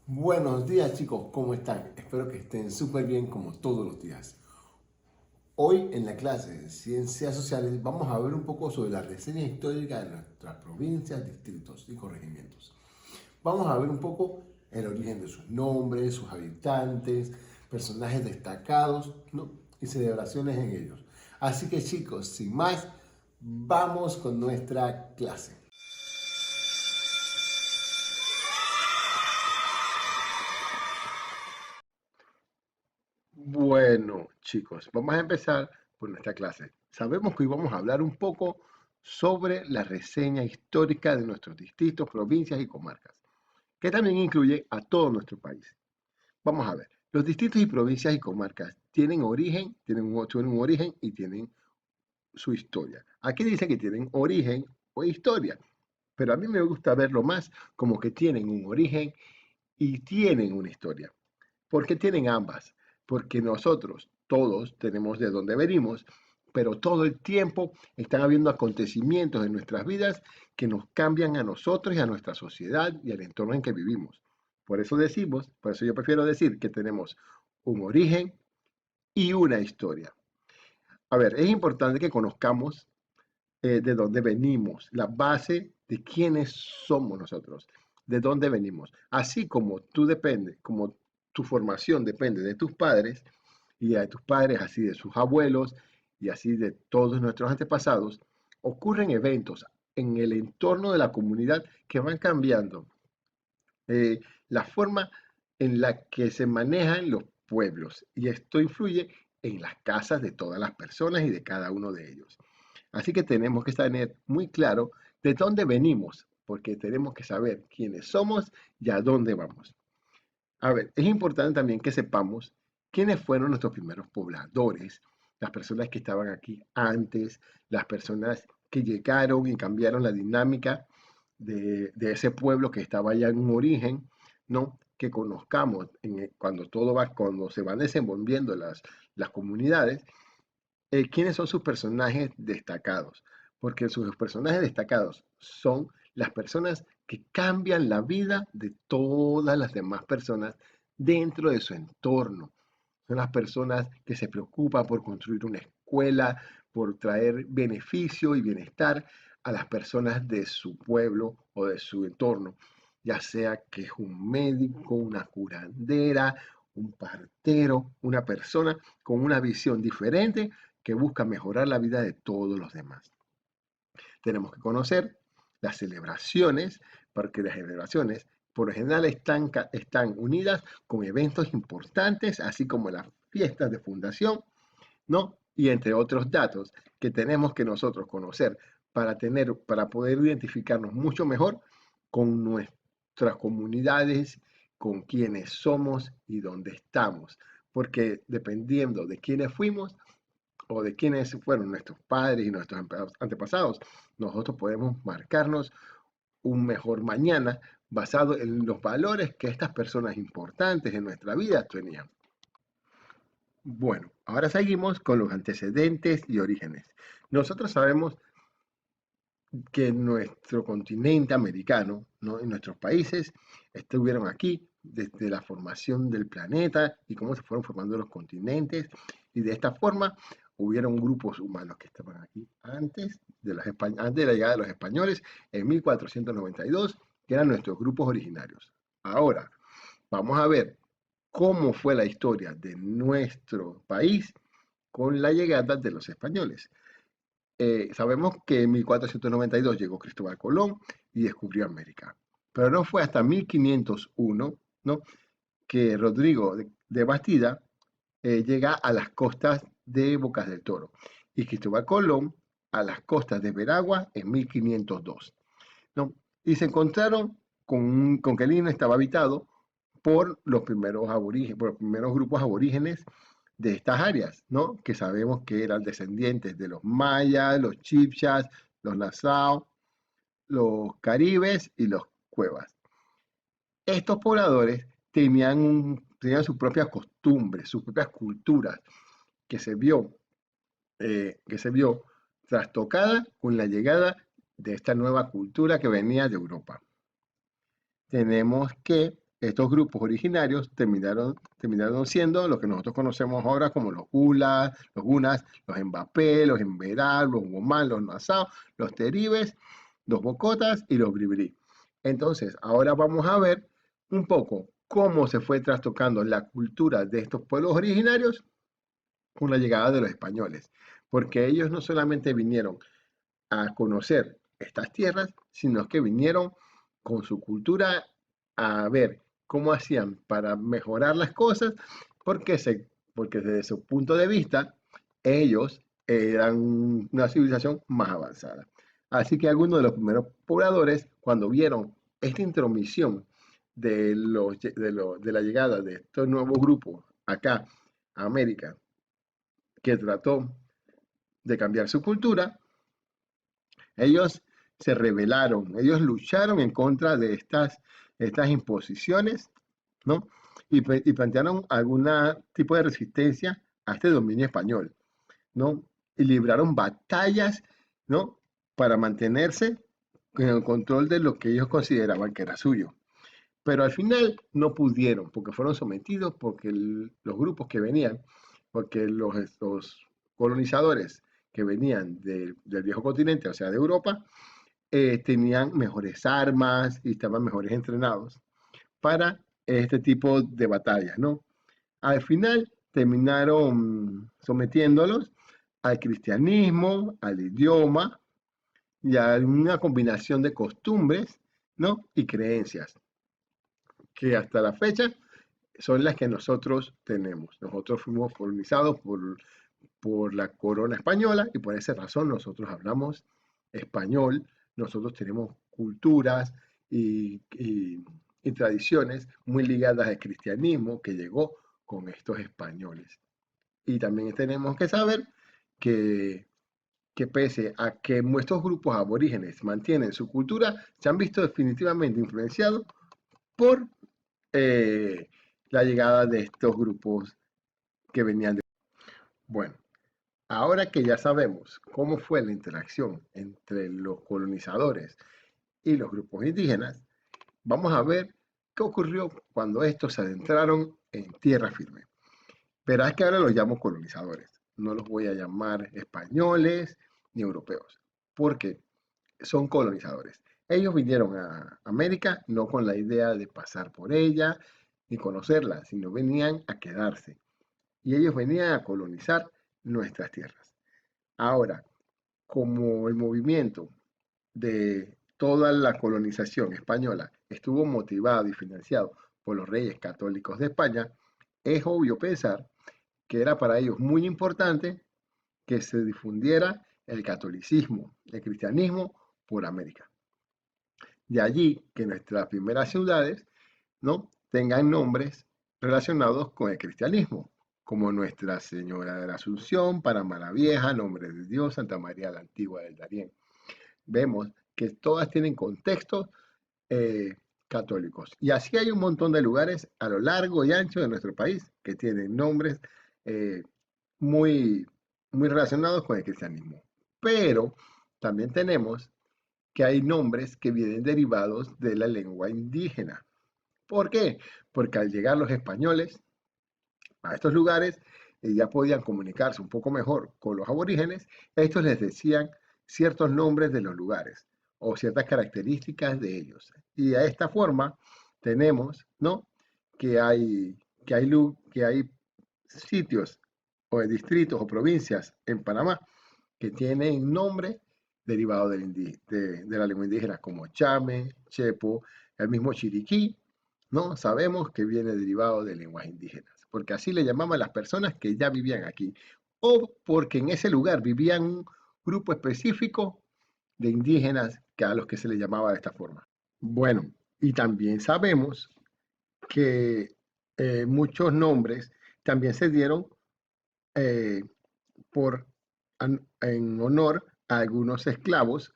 Buenos días chicos, ¿cómo están? Espero que estén súper bien como todos los días. Hoy en la clase de Ciencias Sociales vamos a ver un poco sobre la reseña histórica de nuestras provincias, distritos y corregimientos. Vamos a ver un poco el origen de sus nombres, sus habitantes, personajes destacados, ¿no? Y celebraciones en ellos. Así que chicos, sin más, vamos con nuestra clase. Bueno, chicos, vamos a empezar por nuestra clase. Sabemos que hoy vamos a hablar un poco sobre la reseña histórica de nuestros distritos, provincias y comarcas, que también incluye a todo nuestro país. Vamos a ver, los distritos y provincias y comarcas tienen origen, tienen un origen y tienen su historia. Aquí dice que tienen origen o historia, pero a mí me gusta verlo más como que tienen un origen y tienen una historia. ¿Por qué tienen ambas? Porque nosotros todos tenemos de dónde venimos, pero todo el tiempo están habiendo acontecimientos en nuestras vidas que nos cambian a nosotros y a nuestra sociedad y al entorno en que vivimos. Por eso yo prefiero decir que tenemos un origen y una historia. A ver, es importante que conozcamos de dónde venimos, la base de quiénes somos nosotros, de dónde venimos. Así como tú depende, como tu formación depende de tus padres y de tus padres, así de sus abuelos y así de todos nuestros antepasados, ocurren eventos en el entorno de la comunidad que van cambiando la forma en la que se manejan los pueblos y esto influye en las casas de todas las personas y de cada uno de ellos. Así que tenemos que tener muy claro de dónde venimos, porque tenemos que saber quiénes somos y a dónde vamos. A ver, es importante también que sepamos quiénes fueron nuestros primeros pobladores, las personas que estaban aquí antes, las personas que llegaron y cambiaron la dinámica de ese pueblo que estaba ya en un origen, ¿no? Que conozcamos cuando se van desenvolviendo las comunidades, quiénes son sus personajes destacados, porque sus personajes destacados son las personas que cambian la vida de todas las demás personas dentro de su entorno. Son las personas que se preocupan por construir una escuela, por traer beneficio y bienestar a las personas de su pueblo o de su entorno, ya sea que es un médico, una curandera, un partero, una persona con una visión diferente que busca mejorar la vida de todos los demás. Tenemos que conocer las celebraciones, porque las celebraciones por lo general están unidas con eventos importantes, así como las fiestas de fundación, ¿no? Y entre otros datos que tenemos que nosotros conocer para poder identificarnos mucho mejor con nuestras comunidades, con quienes somos y dónde estamos. Porque dependiendo de quiénes fuimos, o de quiénes fueron nuestros padres y nuestros antepasados, nosotros podemos marcarnos un mejor mañana basado en los valores que estas personas importantes en nuestra vida tenían. Bueno, ahora seguimos con los antecedentes y orígenes. Nosotros sabemos que nuestro continente americano, ¿no? En nuestros países, estuvieron aquí desde la formación del planeta y cómo se fueron formando los continentes. Y de esta forma hubieron grupos humanos que estaban aquí antes de la llegada de los españoles en 1492, que eran nuestros grupos originarios. Ahora, vamos a ver cómo fue la historia de nuestro país con la llegada de los españoles. Sabemos que en 1492 llegó Cristóbal Colón y descubrió América, pero no fue hasta 1501, ¿no? Que Rodrigo de Bastida llega a las costas de Bocas del Toro y Cristóbal Colón a las costas de Veragua en 1502, ¿no? Y se encontraron con que el Lino estaba habitado por los primeros grupos aborígenes de estas áreas, ¿no? Que sabemos que eran descendientes de los mayas, los chibchas, los nassau, los caribes y los cuevas. Estos pobladores tenían sus propias costumbres, sus propias culturas, que se vio, que se vio trastocada con la llegada de esta nueva cultura que venía de Europa. Tenemos que estos grupos originarios terminaron siendo lo que nosotros conocemos ahora como los Gunas, los Mbappé, los Emberá, los Woman, los Nassau, los Teribes, los Bocotas y los Bribri. Entonces, ahora vamos a ver un poco cómo se fue trastocando la cultura de estos pueblos originarios con la llegada de los españoles, porque ellos no solamente vinieron a conocer estas tierras, sino que vinieron con su cultura a ver cómo hacían para mejorar las cosas, porque desde su punto de vista ellos eran una civilización más avanzada. Así que algunos de los primeros pobladores, cuando vieron esta intromisión de la llegada de estos nuevos grupos acá a América, que trató de cambiar su cultura, ellos se rebelaron, ellos lucharon en contra de estas imposiciones, ¿no? Y plantearon algún tipo de resistencia a este dominio español, ¿no? Y libraron batallas, ¿no? Para mantenerse en el control de lo que ellos consideraban que era suyo. Pero al final no pudieron, porque fueron sometidos, porque los grupos que venían, porque los colonizadores que venían del viejo continente, o sea, de Europa, tenían mejores armas y estaban mejores entrenados para este tipo de batallas, ¿no? Al final terminaron sometiéndolos al cristianismo, al idioma y a una combinación de costumbres, ¿no? Y creencias que hasta la fecha son las que nosotros tenemos. Nosotros fuimos colonizados por la corona española y por esa razón nosotros hablamos español, nosotros tenemos culturas y tradiciones muy ligadas al cristianismo que llegó con estos españoles. Y también tenemos que saber que, que pese a que nuestros grupos aborígenes mantienen su cultura, se han visto definitivamente influenciados por la llegada de estos grupos que venían de... Bueno, ahora que ya sabemos cómo fue la interacción entre los colonizadores y los grupos indígenas, vamos a ver qué ocurrió cuando estos se adentraron en tierra firme. Pero es que ahora los llamo colonizadores, no los voy a llamar españoles ni europeos, porque son colonizadores. Ellos vinieron a América no con la idea de pasar por ella ni conocerla, sino venían a quedarse. Y ellos venían a colonizar nuestras tierras. Ahora, como el movimiento de toda la colonización española estuvo motivado y financiado por los reyes católicos de España, es obvio pensar que era para ellos muy importante que se difundiera el catolicismo, el cristianismo por América. De allí que nuestras primeras ciudades, ¿no?, tengan nombres relacionados con el cristianismo, como Nuestra Señora de la Asunción, Panamá la Vieja, Nombre de Dios, Santa María la Antigua del Darién. Vemos que todas tienen contextos católicos. Y así hay un montón de lugares a lo largo y ancho de nuestro país que tienen nombres eh, muy, muy relacionados con el cristianismo. Pero también tenemos que hay nombres que vienen derivados de la lengua indígena. ¿Por qué? Porque al llegar los españoles a estos lugares, ya podían comunicarse un poco mejor con los aborígenes, estos les decían ciertos nombres de los lugares o ciertas características de ellos. Y de esta forma tenemos, ¿no?, que hay sitios o distritos o provincias en Panamá que tienen nombre derivado de la lengua indígena, como Chame, Chepo, el mismo Chiriquí, ¿no? Sabemos que viene derivado de lenguas indígenas, porque así le llamaban las personas que ya vivían aquí, o porque en ese lugar vivían un grupo específico de indígenas a los que se les llamaba de esta forma. Bueno, y también sabemos que muchos nombres también se dieron eh, en honor a algunos esclavos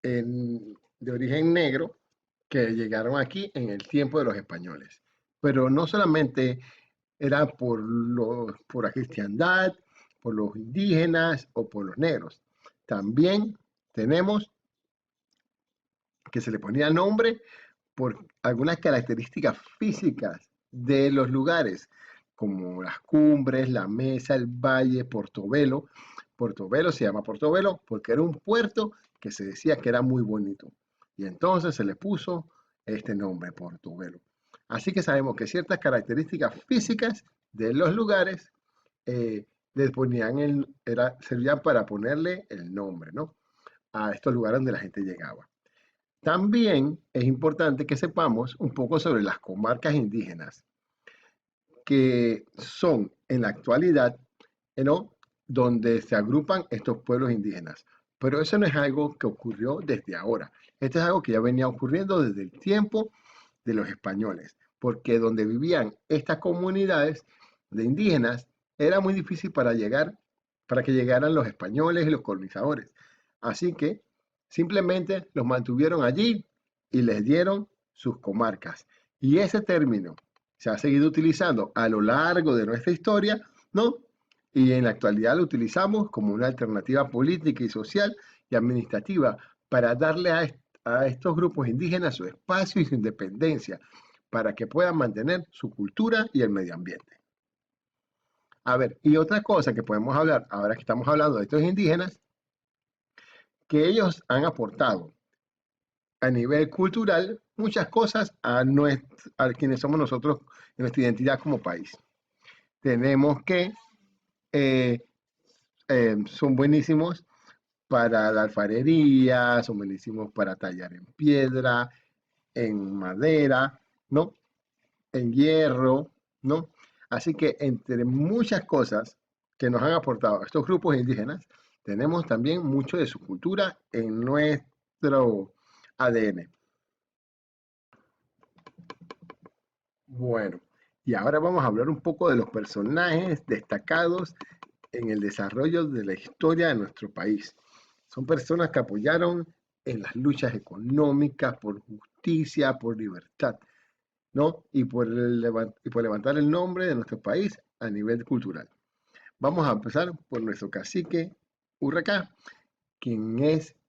de origen negro que llegaron aquí en el tiempo de los españoles. Pero no solamente era por la cristiandad, por los indígenas o por los negros. También tenemos que se le ponía nombre por algunas características físicas de los lugares, como las cumbres, la mesa, el valle, Portobelo. Portobelo se llama Portobelo porque era un puerto que se decía que era muy bonito. Y entonces se le puso este nombre, Portobelo. Así que sabemos que ciertas características físicas de los lugares les ponían servían para ponerle el nombre, ¿no? A estos lugares donde la gente llegaba. También es importante que sepamos un poco sobre las comarcas indígenas, que son en la actualidad, ¿no?, donde se agrupan estos pueblos indígenas. Pero eso no es algo que ocurrió desde ahora. Esto es algo que ya venía ocurriendo desde el tiempo de los españoles, porque donde vivían estas comunidades de indígenas era muy difícil para que llegaran los españoles y los colonizadores. Así que simplemente los mantuvieron allí y les dieron sus comarcas. Y ese término se ha seguido utilizando a lo largo de nuestra historia, ¿no? Y en la actualidad lo utilizamos como una alternativa política y social y administrativa para darle a estos grupos indígenas su espacio y su independencia, para que puedan mantener su cultura y el medio ambiente. A ver, y otra cosa que podemos hablar, ahora que estamos hablando de estos indígenas, que ellos han aportado a nivel cultural muchas cosas a quienes somos nosotros en nuestra identidad como país. Tenemos que son buenísimos para la alfarería, son buenísimos para tallar en piedra, en madera, ¿no? En hierro, ¿no? Así que entre muchas cosas que nos han aportado estos grupos indígenas, tenemos también mucho de su cultura en nuestro ADN. Bueno, y ahora vamos a hablar un poco de los personajes destacados en el desarrollo de la historia de nuestro país. Son personas que apoyaron en las luchas económicas, por justicia, por libertad, ¿no? Y por levantar el nombre de nuestro país a nivel cultural. Vamos a empezar por nuestro cacique Urraca, quien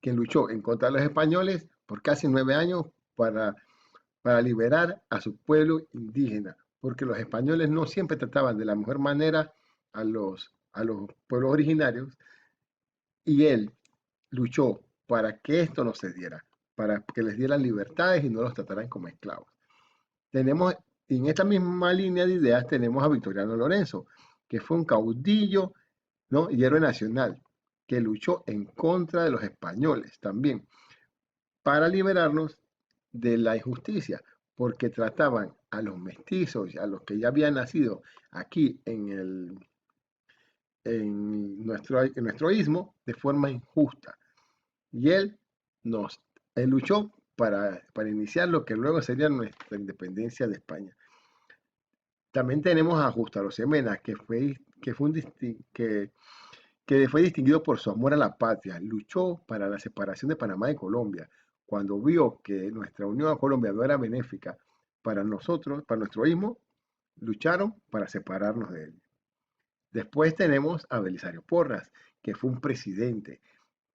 luchó en contra de los españoles por casi 9 años para liberar a su pueblo indígena, porque los españoles no siempre trataban de la mejor manera a los pueblos originarios, y él luchó para que esto no se diera, para que les dieran libertades y no los trataran como esclavos. Tenemos, en esta misma línea de ideas, tenemos a Victoriano Lorenzo, que fue un caudillo, ¿no?, y héroe nacional, que luchó en contra de los españoles también, para liberarnos de la injusticia, porque trataban a los mestizos, a los que ya habían nacido aquí en nuestro istmo, de forma injusta. Y él luchó para iniciar lo que luego sería nuestra independencia de España. También tenemos a Justo Arosemena, que fue distinguido por su amor a la patria. Luchó para la separación de Panamá y Colombia. Cuando vio que nuestra unión a Colombia no era benéfica para nosotros, para nuestro istmo, lucharon para separarnos de él. Después tenemos a Belisario Porras, que fue un presidente,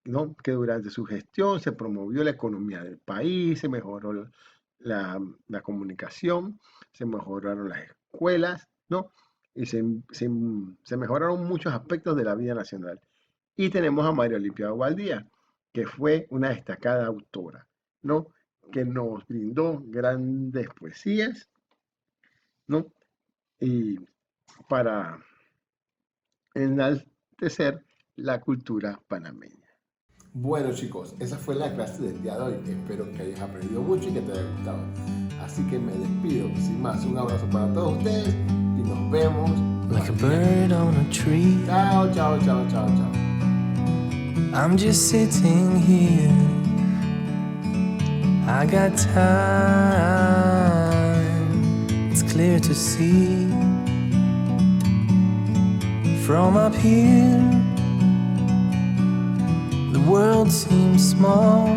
¿no?, que durante su gestión se promovió la economía del país, se mejoró la comunicación, se mejoraron las escuelas, ¿no?, y se mejoraron muchos aspectos de la vida nacional. Y tenemos a María Olimpia Valdía, que fue una destacada autora, ¿no?, que nos brindó grandes poesías, ¿no?, y para enaltecer la cultura panameña. Bueno, chicos, esa fue la clase del día de hoy. Espero que hayas aprendido mucho y que te haya gustado. Así que me despido. Sin más, un abrazo para todos ustedes y nos vemos. Like a bird on a tree. Chao, chao, chao, chao, chao. I'm just sitting here. I got time. It's clear to see. From up here, the world seems small.